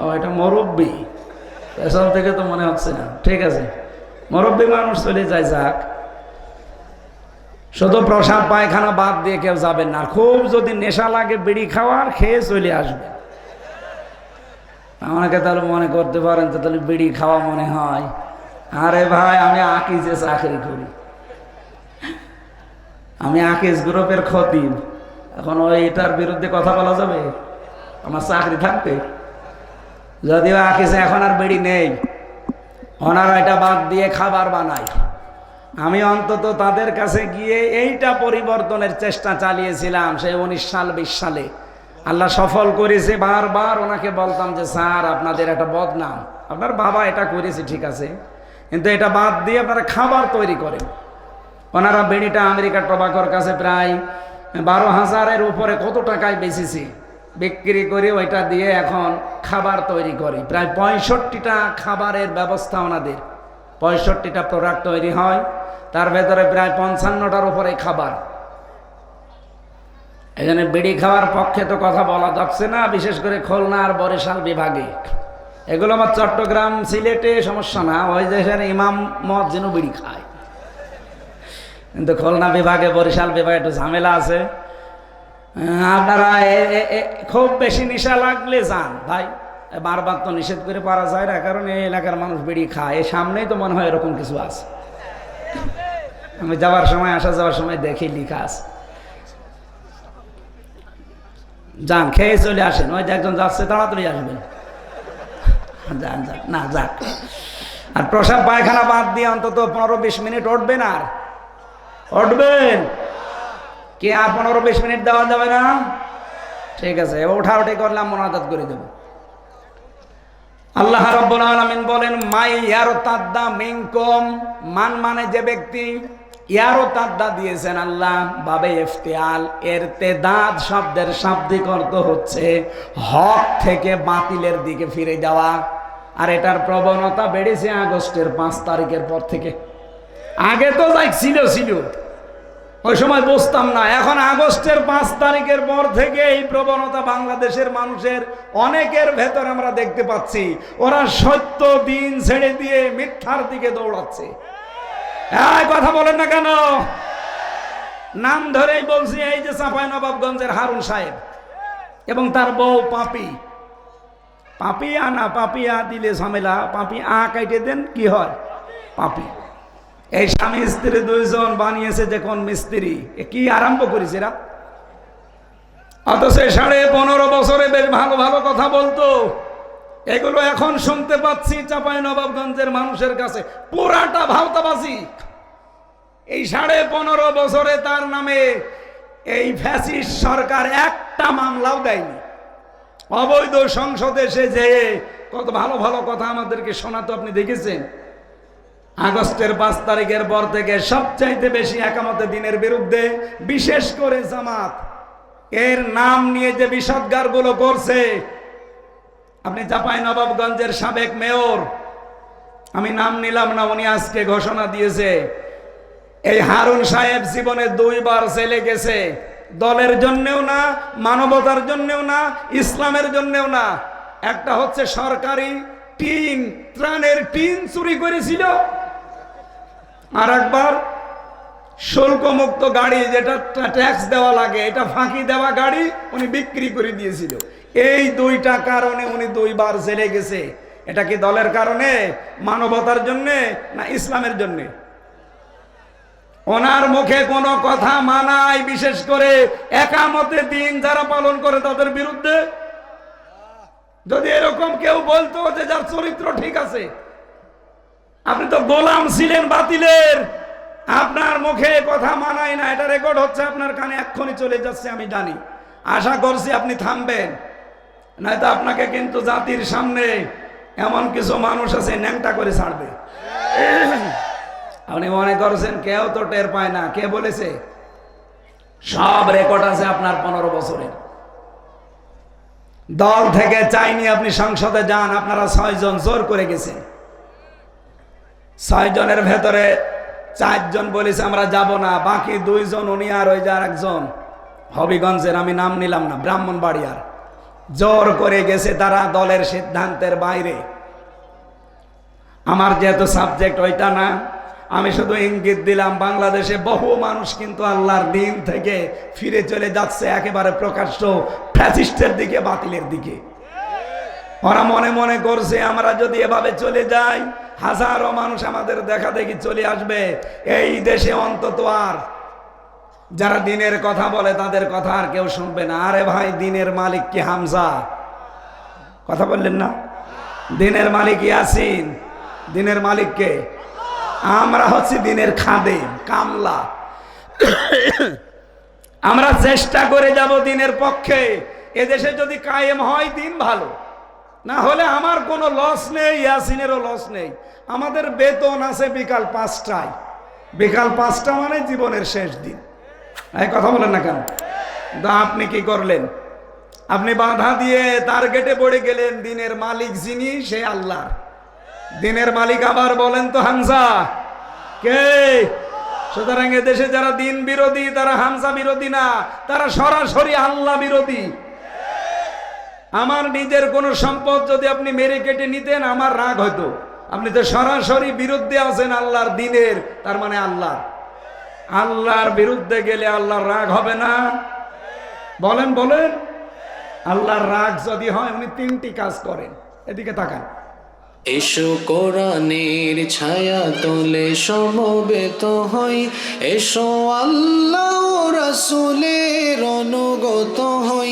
ও এটা মুরব্বি, পেছন থেকে তো মনে হচ্ছে না। ঠিক আছে, মুরব্বি মানুষ চলে যায়, যাক। শুধু প্রসাব পায়খানা বাদ দিয়ে কেউ যাবেন না। খুব যদি নেশা লাগে বিড়ি খাওয়ার, খেয়ে চলে আসবে। আমাকে তাহলে মনে করতে পারেন তো তাহলে বিড়ি খাওয়া মনে হয়। আরে ভাই, আমি আকিজে চাকরি করি, আমি আকিজ গ্রুপের খতিব। এখন এটার বিরুদ্ধে কথা বলা যাবে? আমার চাকরি থাকবে? যদিও আকিজে এখন আর বিড়ি নেই, ওনারা এটা বাদ দিয়ে খাবার বানায়। আমি অন্তত তাদের কাছে গিয়ে এইটা পরিবর্তনের চেষ্টা চালিয়েছিলাম সেই 19 সাল 20 সালে। আল্লাহ সফল করেছে। বারবার ওনাকে বলতাম যে স্যার, আপনাদের একটা বদনাম, আপনার বাবা এটা করেছে ঠিক আছে, কিন্তু এটা বাদ দিয়ে আপনারা খাবার তৈরি করেন। ওনারা বেড়িটা আমেরিকার টোবাকোর কাছে প্রায় 12,000-এর উপরে কত টাকায় বেচেছে, বিক্রি করে ওইটা দিয়ে এখন খাবার তৈরি করে। প্রায় 65টা খাবারের ব্যবস্থা ওনাদের, 65টা প্রোডাক্ট তৈরি হয়, তার ভেতরে প্রায় 55টার উপরে খাবার। এখানে বিড়ি খাওয়ার পক্ষে তো কথা বলা যাচ্ছে না, বিশেষ করে খুলনা আর বরিশাল বিভাগে। এগুলো আমার চট্টগ্রাম সিলেটে সমস্যা না, ওই দেশের ইমাম মুয়াজ্জিনও বিড়ি খায়, কিন্তু খুলনা বিভাগে বরিশাল বিভাগে একটু ঝামেলা আছে। আপনারা খুব বেশি নেশা লাগলে যান ভাই, বারবার তো নিষেধ করে পারা যায় না, কারণ এই এলাকার মানুষ বিড়ি খায়। এই সামনেই তো মনে হয় এরকম কিছু আছে, আমি যাওয়ার সময় আসা যাওয়ার সময় দেখি লেখা আছে। যান, খেয়ে চলে আসেন, ওই যে একজন যাচ্ছে, তাড়াতাড়ি আসবেন। যান যান, না যাক। আর প্রসাব পায়খানা বাদ দিয়ে অন্তত 15-20 মিনিট উঠবেন। আর উঠবেন কি? আর 15-20 মিনিট দেওয়া যাবে না? ঠিক আছে, ওঠাউঠি করলাম, মোনাজাত করে দেব। আল্লাহ রাব্বুল আলামিন বলেন, মাই ইয়ারতাদ্দা মিনকুম, মান মানে যে ব্যক্তি, ইয়ারতাদ্দা দিয়েছেন আল্লাহ বাবে ইফতিয়াল, ইরতিদাদ শব্দের শাব্দিক অর্থ হচ্ছে হক থেকে বাতিলের দিকে ফিরে যাওয়া। আর এটার প্রবণতা বেড়েছে আগস্টের 5 তারিখের পর থেকে। আগে তো যাই ছিল, ওই সময় বুঝতাম না। এখন আগস্টের 5 তারিখের পর থেকে এই প্রবণতা বাংলাদেশের মানুষের অনেকের ভেতর আমরা দেখতে পাচ্ছি। ওরা সত্য দিন ছেড়ে দিয়ে মিথ্যার দিকে দৌড়াচ্ছে। কথা বলেন না কেন? নাম ধরেই বলছি, এই যে চাঁপাইনবাবগঞ্জের হারুন সাহেব এবং তার বউ পাপি। পাপিয়া না, পাপিয়া দিলে ঝামেলা, পাপি আ কাইটে দেন, কি হয়? পাপি। এই স্বামী স্ত্রী দুইজন বানিয়েছে যে কোন মিস্ত্রি, কি আরম্ভ করেছে এরা। অথচ 15.5 বছরে বেশ ভালো ভালো কথা বলতো, এগুলো এখন শুনতে পাচ্ছি চাঁপাইনবাবগঞ্জের মানুষের কাছে পুরাটা ভাওতাবাজি। এই 15.5 বছরে তার নামে এই ফ্যাসিস্ট সরকার একটা মামলাও দেয়নি। অবৈধ সংসদে এসে যে কত ভালো ভালো কথা আমাদেরকে শোনাতো, আপনি দেখেছেন। আগস্টের 5 তারিখের পর থেকে সবচাইতে বেশি একামতে দিনের বিরুদ্ধে, বিশেষ করে জামাত এর নাম নিয়ে যে বিষোদ্গারগুলো করছে। আপনি চাঁপাইনবাবগঞ্জের সাবেক মেয়র, আমি নাম নিলাম না, উনি আজকে ঘোষণা দিয়েছে এই হারুন সাহেব জীবনে 2 বার জেলে গেছে। দলের জন্যেও না, মানবতার জন্যেও না, ইসলামের জন্যেও না। একটা হচ্ছে সরকারি টিন, ত্রাণের টিন চুরি করেছিল, আর একবার শুল্ক মুক্ত গাড়ি, যেটা ট্যাক্স দেওয়া লাগে, এটা ফাঁকি দেওয়া গাড়ি উনি বিক্রি করে দিয়েছিল। এই 2টা কারণে উনি 2 বার জেলে গেছে। এটা কি দলের কারণে, মানবতার জন্যে, না ইসলামের জন্যে? ওনার মুখে কোনো কথা মানায়, বিশেষ করে একামতে দিন যারা পালন করে তাদের বিরুদ্ধে। যদি এরকম কেউ বলতো যে যার চরিত্র ঠিক আছে, আপনি তো গোলাম ছিলেন বাতিলের, আপনার মুখে কথা মানায় না, এটা রেকর্ড হচ্ছে, আপনার কানে এক্ষুনি চলে যাচ্ছে আমি জানি। আশা করছি আপনি থামবেন, নয়তো আপনাকে কিন্তু জাতির সামনে এমন কিছু মানুষ আছে ন্যাংটা করে ছাড়বে। আপনি মনে করছেন কেউ তো টের পায় না? কে বলেছে? সব রেকর্ড আছে আপনার 15 বছরের। দল থেকে চাইনি আপনি সংসদে যান, আপনারা 6 জন জোর করে গেছেন। 6 জনের ভেতরে 4 জন বলেছে আমরা যাব না, বাকি 2 জন, উনি আর ওই যে আরেকজন হবিগঞ্জের, আমি নাম নিলাম না, ব্রাহ্মণবাড়িয়ার, জোর করে গেছে তারা দলের সিদ্ধান্তের বাইরে। আমার যেহেতু সাবজেক্ট ওইটা না, আমি শুধু ইঙ্গিত দিলাম বাংলাদেশে বহু মানুষ কিন্তু আল্লাহর দিন থেকে ফিরে চলে যাচ্ছে একেবারে প্রকাশ্য ফ্যাসিস্টের দিকে, বাতিলের দিকে। ওরা মনে মনে করছে আমরা যদি এভাবে চলে যাই হাজারো মানুষ আমাদের দেখা দেখি চলে আসবে, এই দেশে অন্তত আর যারা দিনের কথা বলে তাদের কথা আর কেউ শুনবে না। আরে ভাই, দিনের মালিক কি হামজা? কথা বললেন না? দিনের মালিক ইয়াসিন, দিনের মালিককে আমরা হচ্ছে দিনের খাদেম, কামলা। আমরা চেষ্টা করে যাব দিনের পক্ষে। এদেশে যদি কায়েম হয় দিন ভালো, না হলে আমার কোনো লস নেই, ইয়াসিনেরও লস নেই। আমাদের বেতন আছে বিকাল 5টায়। বিকাল 5টা মানে জীবনের শেষ দিন। এই কথা বলেন না কেন? আপনি কি করলেন? আপনি বাধা দিয়ে টার্গেটে পড়ে গেলেন। দিনের মালিক যিনি, সে আল্লাহ। দিনের মালিক আবার বলেন তো হামজা কে? সুতরাং এদেশে যারা দিন বিরোধী তারা হামজা বিরোধী না, তারা সরাসরি আল্লাহ বিরোধী। আমার নিজের কোন সম্পদ যদি আপনি মেরে কেটে নিতেন আমার রাগ হতো। আপনি তো সরাসরি বিরুদ্ধে আছেন আল্লাহর দিনের, তার মানে আল্লাহর বিরুদ্ধে গেলে আল্লাহর রাগ হবে না? বলেন বলেন। আল্লাহর রাগ যদি হয়, উনি 3টি কাজ করেন। এদিকে তাকান। এসো কোরআনের ছায়া তলে সমবেত হই, এসো আল্লাহ রাসূলের অনুগত হই।